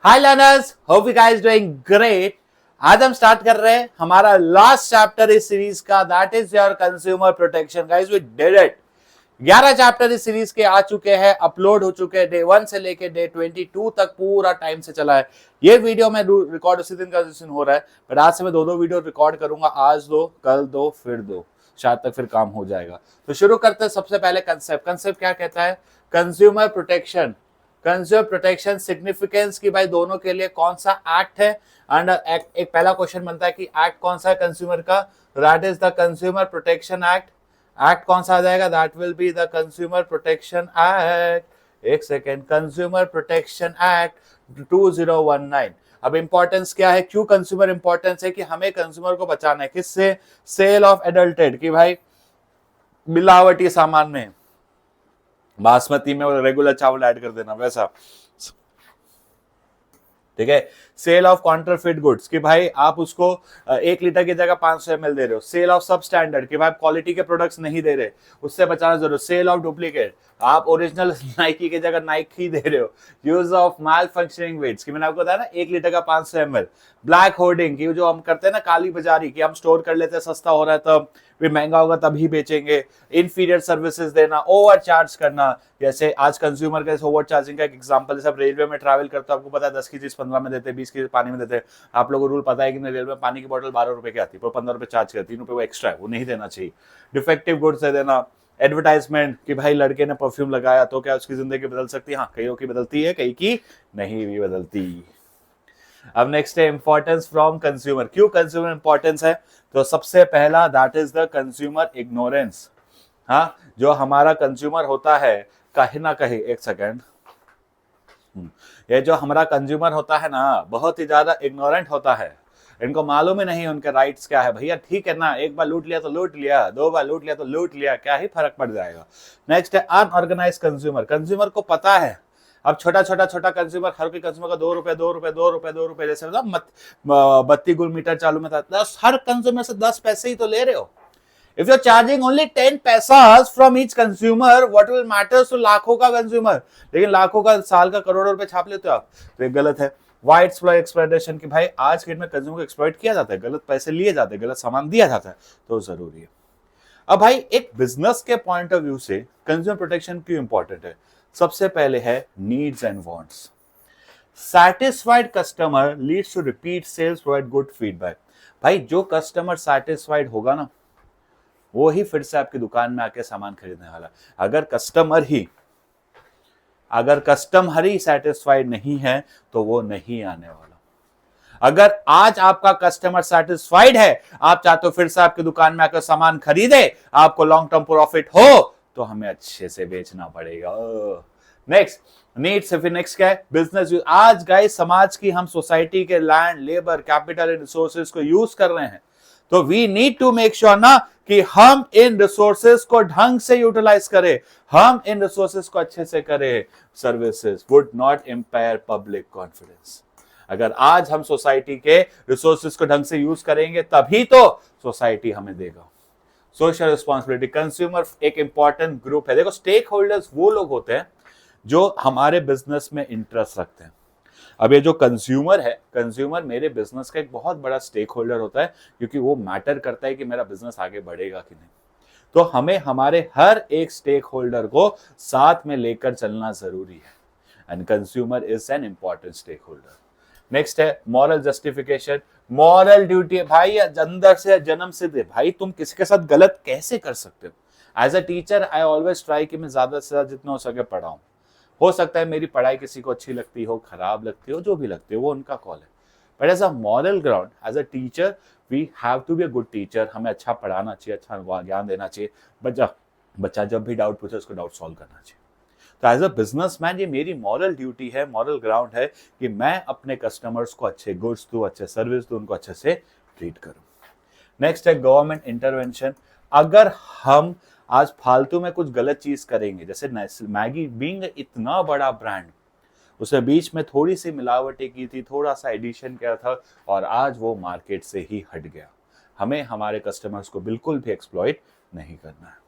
Hi learners, hope you guys doing great. आज हम start कर रहे हैं हमारा लास्ट चैप्टर इस सीरीज का, that is your consumer protection. Guys we did it. 11 chapter इस सीरीज के आ चुके हैं, अपलोड हो चुके हैं। डे 1 से लेके डे 22 तक पूरा टाइम से चला है। ये वीडियो में रिकॉर्ड उसी दिन का जिस दिन हो रहा है, बट आज से मैं दो वीडियो रिकॉर्ड करूंगा। आज दो, कल दो, फिर दो, शायद तक फिर काम हो जाएगा। तो शुरू करते हैं। सबसे पहले कंसेप्ट क्या कहता है? Consumer protection. Consumer protection significance की भाई दोनों के लिए कौन सा एक्ट है अंडर एक्ट। एक पहला क्वेश्चन बनता है कि एक्ट कौन सा है कंज्यूमर का, that is the consumer protection act. Act कौन सा आ जाएगा? That will be the consumer protection act. एक सेकेंड, कंज्यूमर प्रोटेक्शन एक्ट 2019। अब इंपॉर्टेंस क्या है? क्यों कंज्यूमर इंपॉर्टेंस है? कि हमें कंज्यूमर को बचाना है किससे? सेल ऑफ एडल्टेड, कि भाई मिलावटी सामान में बासमती में रेगुलर चावल ऐड कर देना वैसा, ठीक है। सेल ऑफ काउंटरफिट गुड्स, कि भाई आप उसको 1 लीटर की जगह 500 ml दे रहे हो। सेल ऑफ सब स्टैंडर्ड, कि भाई क्वालिटी के प्रोडक्ट्स नहीं दे रहे, उससे बचाना जरूर। सेल ऑफ डुप्लीकेट, आप ओरिजिनल नाइकी की जगह नाइकी दे रहे हो। Use of malfunctioning weights, कि मैंने आपको बताया ना 1 लीटर का 500 ml। ब्लैक होर्डिंग, की जो हम करते हैं ना काली बाजारी, कि हम स्टोर कर लेते हैं, सस्ता हो रहा है तब, फिर महंगा होगा तभी बेचेंगे। इनफीरियर सर्विसेज देना, ओवर चार्ज करना। जैसे आज कंज्यूमर का ओवर चार्जिंग का एक एग्जांपल, जैसे आप रेलवे में ट्रैवल करते हो, आपको पता है 10 की चीज 15 में देते हैं, 20 की पानी में देते हैं। आप लोगों को रूल पता है कि रेलवे में पानी की बोतल 12 रुपए की आती है, पर 15 रुपए चार्ज करती है, 3 रुपए वो एक्स्ट्रा है, वो नहीं देना चाहिए। डिफेक्टिव गुड्स दे देना। एडवर्टाइजमेंट, कि भाई लड़के ने परफ्यूम लगाया तो क्या उसकी जिंदगी बदल सकती है? हाँ, कईयों की बदलती है, कई की नहीं भी बदलती। अब नेक्स्ट है इंपॉर्टेंस फ्रॉम कंज्यूमर। क्यों कंज्यूमर इंपॉर्टेंस है? तो सबसे पहला that is the consumer ignorance. हाँ, जो हमारा कंज्यूमर होता है कहीं ना कहीं, एक सेकेंड, ये जो हमारा कंज्यूमर होता है ना, बहुत ही ज्यादा इग्नोरेंट होता है। इनको मालूम ही नहीं उनके राइट्स क्या है। भैया ठीक है ना, एक बार लूट लिया तो लूट लिया, 2 बार लूट लिया तो लूट लिया, क्या ही फर्क पड़ जाएगा। नेक्स्ट है अनऑर्गेनाइज कंज्यूमर। कंज्यूमर को पता है, अब छोटा कंज्यूमर, हर कोई कंज्यूमर का 2 रुपए 2 रुपए 2 रुपए 2 रुपए, जैसे बत्ती गुल मीटर चालू में था 10, हर कंज्यूमर से 10 पैसे ही तो ले रहे हो। If you're charging only 10 पैसास from each consumer, what will matters to लाखों का कंज्यूमर? लेकिन लाखों का साल का करोड़ों रुपए छाप लेते हो आप, तो ये गलत है। वाइड एक्सप्लॉइटेशन, की भाई आज के डेट में कंज्यूमर को एक्सप्लॉइट किया जाता है, गलत पैसे लिए जाते हैं, गलत सामान दिया जाता है, तो जरूरी है। अब भाई एक बिजनेस के पॉइंट ऑफ व्यू से कंज्यूमर प्रोटेक्शन क्यों इंपॉर्टेंट है? सबसे पहले है needs and wants. Satisfied customer leads to repeat sales, provide good feedback. भाई जो कस्टमर सैटिस्फाइड होगा ना, वो ही फिर से आपकी दुकान में आके सामान खरीदने वाला। अगर कस्टमर ही सेटिस्फाइड नहीं है तो वो नहीं आने वाला। अगर आज आपका कस्टमर सेटिस्फाइड है, आप चाहते हो फिर से आपकी दुकान में आकर सामान खरीदे, आपको लॉन्ग टर्म प्रॉफिट हो, तो हमें अच्छे से बेचना पड़ेगा। नेक्स्ट नीड्स, फिर नेक्स्ट क्या है? Business use. आज गाइस समाज की, हम सोसाइटी के land, labour, capital and resources को यूज कर रहे हैं, तो we need to make sure ना कि हम इन रिसोर्सेज को ढंग से यूटिलाइज करें, हम इन रिसोर्सेज को अच्छे से करें। Services would not empire public confidence. अगर आज हम सोसाइटी के रिसोर्सेज को ढंग से यूज करेंगे, तभी तो सोसाइटी हमें देगा। सोशल रिस्पॉन्सिबिलिटी, कंज्यूमर एक इंपॉर्टेंट ग्रुप है। देखो, स्टेक होल्डर्स वो लोग होते हैं जो हमारे बिजनेस में इंटरेस्ट रखते हैं। अब ये जो कंज्यूमर है, कंज्यूमर मेरे बिजनेस का एक बहुत बड़ा स्टेक होल्डर होता है, क्योंकि वो मैटर करता है कि मेरा बिजनेस आगे बढ़ेगा कि नहीं। तो हमें हमारे हर एक स्टेक होल्डर को साथ में लेकर चलना जरूरी है, and consumer is an important stakeholder. Next है मॉरल जस्टिफिकेशन। मॉरल ड्यूटी, भाई अंदर से जन्म से दे, भाई तुम किसी के साथ गलत कैसे कर सकते हो? As a teacher I always try कि मैं ज्यादा से ज्यादा जितना हो सके पढ़ाऊं। हो सकता है मेरी पढ़ाई किसी को अच्छी लगती हो, खराब लगती हो, जो भी लगती हो, वो उनका कॉल है। But as a moral ground, as a teacher, we have to be a good teacher. हमें अच्छा पढ़ाना चाहिए, अच्छा ज्ञान देना चाहिए। बच्चा जब भी डाउट पूछे, उसको डाउट सॉल्व करना चाहिए। तो एज अ बिजनेसमैन ये मेरी मॉरल ड्यूटी है, मॉरल ग्राउंड है कि मैं अपने कस्टमर्स को अच्छे गुड्स दूं, अच्छे सर्विस दूं, उनको अच्छे से ट्रीट करूं। नेक्स्ट है गवर्नमेंट इंटरवेंशन। अगर हम आज फालतू में कुछ गलत चीज करेंगे, जैसे मैगी बीइंग इतना बड़ा ब्रांड, उसने बीच में थोड़ी सी मिलावटें की थी, थोड़ा सा एडिशन किया था, और आज वो मार्केट से ही हट गया। हमें हमारे कस्टमर्स को बिल्कुल भी एक्सप्लॉइट नहीं करना है।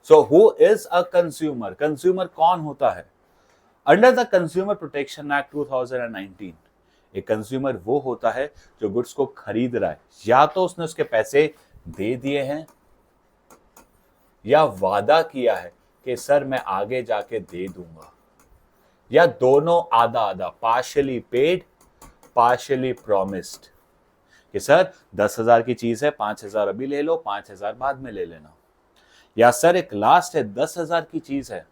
So who is a consumer? Consumer कौन होता है? Under the consumer protection act 2019 एक कंज्यूमर वो होता है जो गुड्स को खरीद रहा है, या तो उसने उसके पैसे दे दिए हैं या वादा किया है कि सर मैं आगे जाके दे दूंगा, या दोनों आधा आधा, पार्शियली पेड पार्शियली प्रॉमिस्ड कि सर 10,000 की चीज है, 5,000 अभी ले लो, 5,000 बाद में ले लेना, या सर एक लास्ट है 10,000 की चीज है,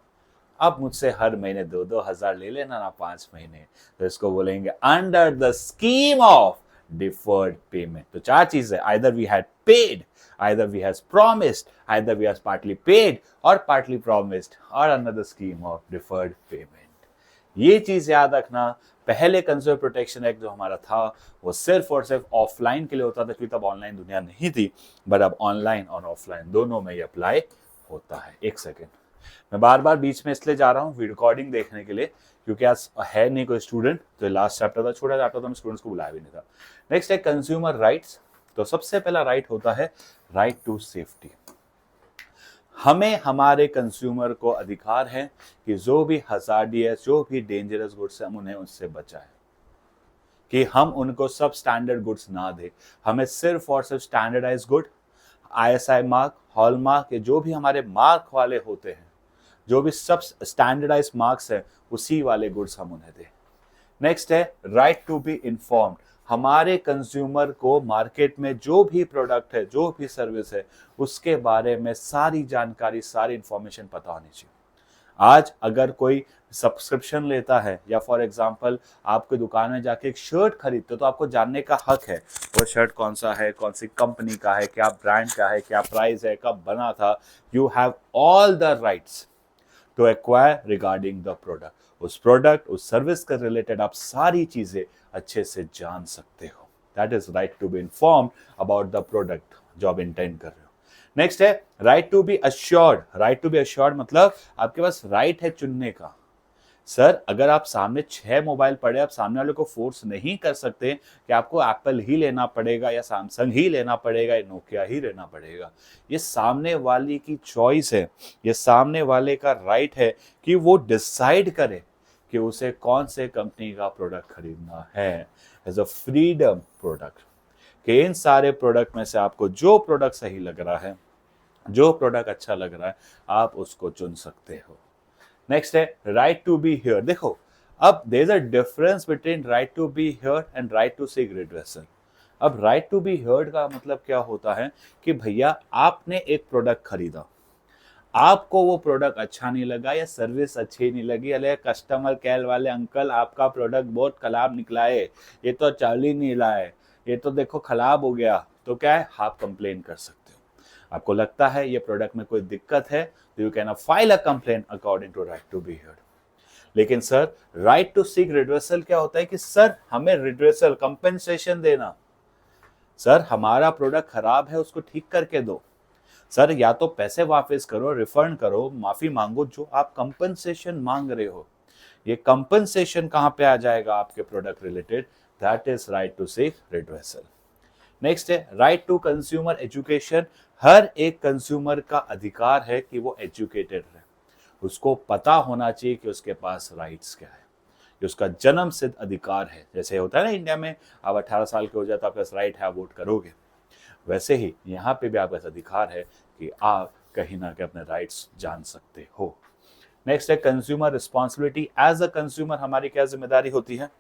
अब मुझसे हर महीने 2-2 हजार ले लेना ना 5 महीने, तो इसको बोलेंगे under the scheme of deferred payment. तो 4 चीजें, either we had paid, either we has promised, either we has partly paid or partly promised or under the scheme of deferred payment। ये चीज याद रखना। पहले कंज्यूमर प्रोटेक्शन एक्ट जो हमारा था वो सिर्फ और सिर्फ ऑफलाइन के लिए होता था, क्योंकि तब ऑनलाइन दुनिया नहीं थी, बट अब ऑनलाइन और ऑफलाइन दोनों में ये अप्लाई होता है। एक सेकेंड, मैं बार बार बीच में इसलिए जा रहा हूँ रिकॉर्डिंग देखने के लिए, क्योंकि आज है नहीं कोई स्टूडेंट, तो लास्ट चैप्टर था, छोटा चैप्टर था, मैं स्टूडेंट्स को बुलाया भी नहीं था। नेक्स्ट है कंज्यूमर राइट्स। तो सबसे पहला राइट होता है राइट टू सेफ्टी। हमें हमारे कंज्यूमर को अधिकार है कि जो भी हजार्डियस, जो भी डेंजरस गुड्स है हम उन्हें उससे बचाएं, कि हम उनको सब स्टैंडर्ड गुड्स ना दें। हमें सिर्फ और सिर्फ standardise good, ISI mark, hallmark, जो भी हमारे मार्क वाले होते हैं, जो भी सब स्टैंडर्डाइज मार्क्स है, उसी वाले गुड्स हम उन्हें दें। नेक्स्ट है राइट टू बी इन्फॉर्म्ड। हमारे कंज्यूमर को मार्केट में जो भी प्रोडक्ट है, जो भी सर्विस है, उसके बारे में सारी जानकारी, सारी इंफॉर्मेशन पता होनी चाहिए। आज अगर कोई सब्सक्रिप्शन लेता है, या फॉर एग्जांपल आपकी दुकान में जाके एक शर्ट खरीदते, तो आपको जानने का हक है वो शर्ट कौन सा है, कौन सी कंपनी का है, क्या ब्रांड का है, क्या प्राइस है, कब बना था। You have all the rights to acquire regarding the product. उस प्रोडक्ट, उस सर्विस के रिलेटेड आप सारी चीजें अच्छे से जान सकते हो। That is right to be informed about the product जो आप इंटेंड कर रहे हो। नेक्स्ट है right to be assured. Right to be assured मतलब आपके पास राइट है चुनने का। सर अगर आप सामने 6 मोबाइल पड़े, आप सामने वाले को फोर्स नहीं कर सकते कि आपको एप्पल ही लेना पड़ेगा, या सैमसंग ही लेना पड़ेगा, या नोकिया ही लेना पड़ेगा। ये सामने वाले की चॉइस है, ये सामने वाले का राइट है कि वो डिसाइड करे कि उसे कौन से कंपनी का प्रोडक्ट खरीदना है। एज अ फ्रीडम प्रोडक्ट, कि इन सारे प्रोडक्ट में से आपको जो प्रोडक्ट सही लग रहा है, जो प्रोडक्ट अच्छा लग रहा है, आप उसको चुन सकते हो। नेक्स्ट है राइट टू बी हियर। देखो अब there is a difference between right to be hear and right to seek redressal. अब राइट टू बी हियर्ड का मतलब क्या होता है कि भैया आपने एक प्रोडक्ट खरीदा, आपको वो प्रोडक्ट अच्छा नहीं लगा, या सर्विस अच्छी नहीं लगी, अरे कस्टमर केयर वाले अंकल आपका प्रोडक्ट बहुत खराब निकला है, ये तो चल ही नहीं रहा है, ये तो देखो खराब हो गया, तो क्या है आप कंप्लेन कर सकते हो। आपको लगता है ये प्रोडक्ट में कोई दिक्कत है, तो you can file a complain according to right to be heard. लेकिन sir right to seek redressal क्या होता है कि सर हमें रिड्रेसल, कंपेंसेशन देना। सर हमारा प्रोडक्ट खराब है, उसको ठीक करके दो। सर या तो पैसे वापस करो, रिफंड करो, माफी मांगो, जो आप कंपनसेशन मांग रहे हो। ये कंपनसेशन कहां पे आ जाएगा आपके product related? That is right to seek redressal. Next है राइट टू कंज्यूमर एजुकेशन। हर एक कंज्यूमर का अधिकार है कि वो एजुकेटेड रहे, उसको पता होना चाहिए कि उसके पास राइट्स क्या है, ये उसका जन्म सिद्ध अधिकार है। जैसे होता है ना इंडिया में, आप 18 साल के हो जाए तो आपके पास राइट है, वोट करोगे, वैसे ही यहाँ पे भी आपका अधिकार है कि आप कहीं ना कहीं अपने राइट्स जान सकते हो। नेक्स्ट है consumer responsibility. As a consumer हमारी क्या जिम्मेदारी होती है?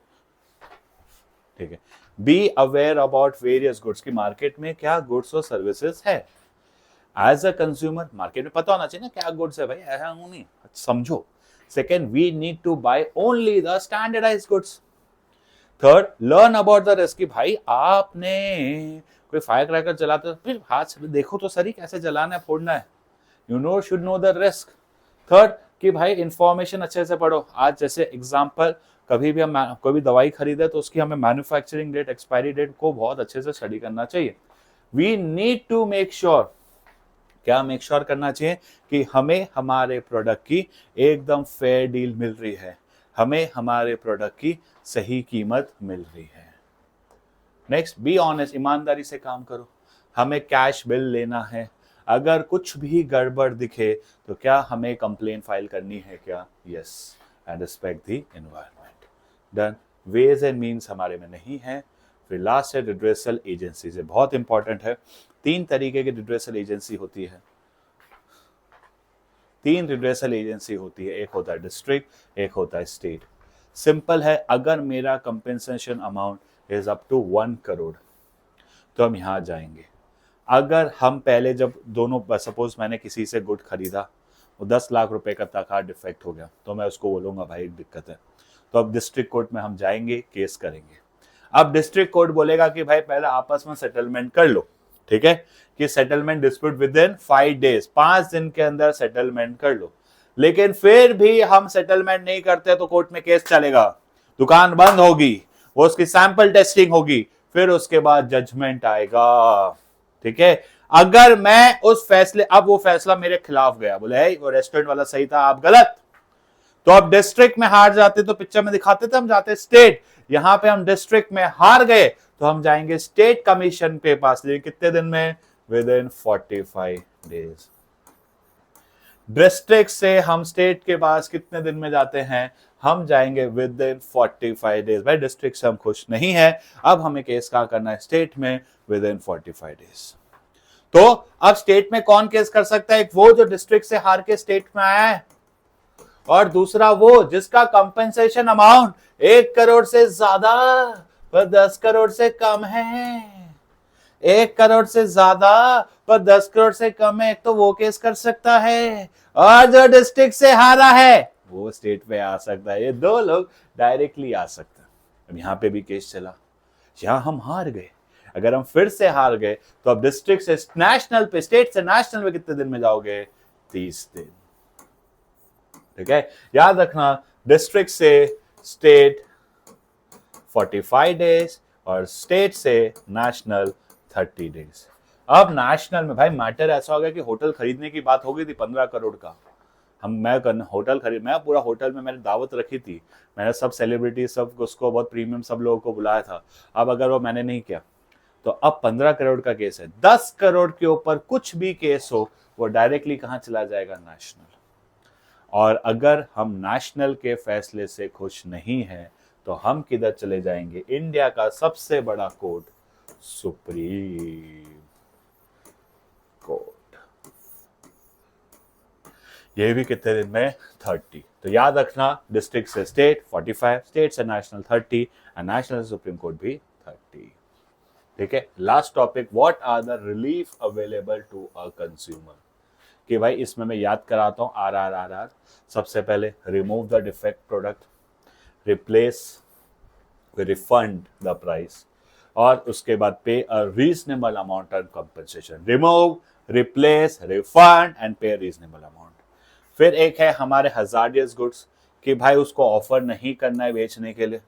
ठीक है, be aware about various goods, की मार्केट में क्या गुड्स और सर्विसेज है। एज अ कंज्यूमर मार्केट में पता होना चाहिए ना क्या गुड्स है, भाई ऐसा नहीं समझो। Second, we need to buy only the standardise goods. Third, learn about the risk, भाई आपने कोई फायर क्रैकर चलाते फिर हाथ से देखो तो सही कैसे जलाना है, फोड़ना है। You know should know the risk. Third, कि भाई इंफॉर्मेशन अच्छे से पढ़ो। आज जैसे एग्जांपल, कभी भी हम कोई भी दवाई खरीदे तो उसकी हमें मैन्युफैक्चरिंग डेट, एक्सपायरी डेट को बहुत अच्छे से स्टडी करना चाहिए। We need to make sure, क्या मेक श्योर करना चाहिए कि हमें हमारे प्रोडक्ट की एकदम फेयर डील मिल रही है, हमें हमारे प्रोडक्ट की सही कीमत मिल रही है। नेक्स्ट, बी ऑनेस्ट, ईमानदारी से काम करो। हमें कैश बिल लेना है, अगर कुछ भी गड़बड़ दिखे तो क्या हमें कंप्लेन फाइल करनी है क्या? Yes, and respect the environment. Done. Ways and means हमारे में नहीं है। फिर लास्ट है रिड्रेसल एजेंसी, से बहुत इंपॉर्टेंट है। 3 तरीके की रिड्रेसल एजेंसी होती है। 3 रिड्रेसल एजेंसी होती है, एक होता है डिस्ट्रिक्ट, एक होता है स्टेट। सिंपल है, अगर मेरा compensation amount is up to 1 crore तो हम यहाँ जाएंगे। अगर हम पहले जब दोनों, सपोज मैंने किसी से गुड खरीदा, वो 10 लाख रुपए का था, कार डिफेक्ट हो गया, तो मैं उसको बोलूंगा भाई दिक्कत है, तो अब डिस्ट्रिक्ट कोर्ट में हम जाएंगे, केस करेंगे। अब डिस्ट्रिक्ट कोर्ट बोलेगा कि भाई पहले आपस में सेटलमेंट कर लो, ठीक है, कि settlement dispute with in 5 days, 5 दिन के अंदर सेटलमेंट कर लो। लेकिन फिर भी हम सेटलमेंट नहीं करते तो कोर्ट में केस चलेगा, दुकान बंद होगी, वो उसकी सैंपल टेस्टिंग होगी, फिर उसके बाद जजमेंट आएगा, ठीक है। अगर मैं उस फैसले, अब वो फैसला मेरे खिलाफ गया, बोले वो रेस्टोरेंट वाला सही था, आप गलत, तो अब डिस्ट्रिक्ट में हार जाते तो पिक्चर में दिखाते थे, हम जाते स्टेट। यहां पे हम डिस्ट्रिक्ट में हार गए तो हम जाएंगे स्टेट कमीशन के पास, लेकिन कितने दिन में? With in 45 days. डिस्ट्रिक्ट से हम स्टेट के पास कितने दिन में जाते हैं? हम जाएंगे विद इन 45 डेज। भाई डिस्ट्रिक्ट से हम खुश नहीं है, अब हमें केस कहां करना है? स्टेट में, विद इन 45 डेज। तो अब स्टेट में कौन केस कर सकता है? एक वो जो डिस्ट्रिक्ट से हार के स्टेट में आया है, और दूसरा वो जिसका कंपेंसेशन अमाउंट 1 करोड़ से ज्यादा पर 10 करोड़ से कम है। 1 करोड़ से ज्यादा पर 10 करोड़ से कम है, तो वो केस कर सकता है, और जो डिस्ट्रिक्ट से हारा है वो स्टेट पे आ सकता है। ये 2 लोग डायरेक्टली आ सकते हैं। अब यहां पे भी केस चला, यहां हम हार गए, अगर हम फिर से हार गए तो अब डिस्ट्रिक्ट से नेशनल पे, स्टेट से नेशनल में कितने दिन में जाओगे? 30 दिन, ठीक है। याद रखना, डिस्ट्रिक्ट से स्टेट 45 डेज और स्टेट से नेशनल 30 डेज। अब नेशनल में भाई मैटर ऐसा हो गया कि होटल खरीदने की बात हो गई थी 15 करोड़ का, मैं होटल खरीद, मैं पूरा होटल में मैंने दावत रखी थी, मैंने सब सेलिब्रिटी, सब उसको बहुत प्रीमियम सब लोगों को बुलाया था। अब अगर वो मैंने नहीं किया तो अब 15 करोड़ का केस है। 10 करोड़ के ऊपर कुछ भी केस हो, वो डायरेक्टली कहां चला जाएगा? नेशनल। और अगर हम नेशनल के फैसले से खुश नहीं हैं तो हम किधर चले जाएंगे? इंडिया का सबसे बड़ा कोर्ट, सुप्रीम कोर्ट। ये भी कितने दिन में? 30। तो याद रखना, डिस्ट्रिक्ट से स्टेट 45, स्टेट से नेशनल 30, और नेशनल से सुप्रीम कोर्ट भी 30, ठीक है। Last topic, what are the relief available to a consumer, कि भाई इसमें मैं याद कराता हूं RRRR। सबसे पहले remove the defect product, replace, refund the price, और उसके बाद पे a reasonable amount of compensation. Remove, replace, refund and पे रीजनेबल अमाउंट। फिर एक है हमारे हजार्डियस गुड्स, कि भाई उसको ऑफर नहीं करना है बेचने के लिए,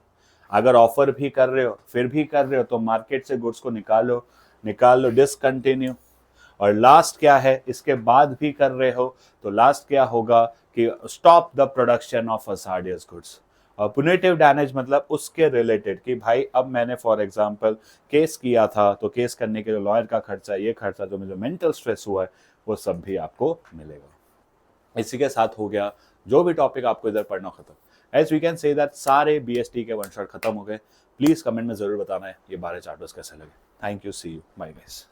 अगर ऑफर भी कर रहे हो, फिर भी कर रहे हो, तो मार्केट से गुड्स को निकाल लो, डिसकंटिन्यू। और लास्ट क्या है, इसके बाद भी कर रहे हो तो लास्ट क्या होगा कि stop the production of hazardous goods. और पुनिटिव डैमेज मतलब उसके रिलेटेड, कि भाई अब मैंने फॉर एग्जांपल केस किया था, तो केस करने के लिए लॉयर का खर्चा, ये खर्चा, जो मुझे मेंटल स्ट्रेस हुआ है, वो सब भी आपको मिलेगा। इसी के साथ हो गया जो भी टॉपिक आपको इधर पढ़ना खत्म। As we can say that सारे BST के 1 शॉट खत्म हो गए। प्लीज कमेंट में जरूर बताना है ये 12 चैप्टर्स कैसे लगे। Thank you, see you, bye guys.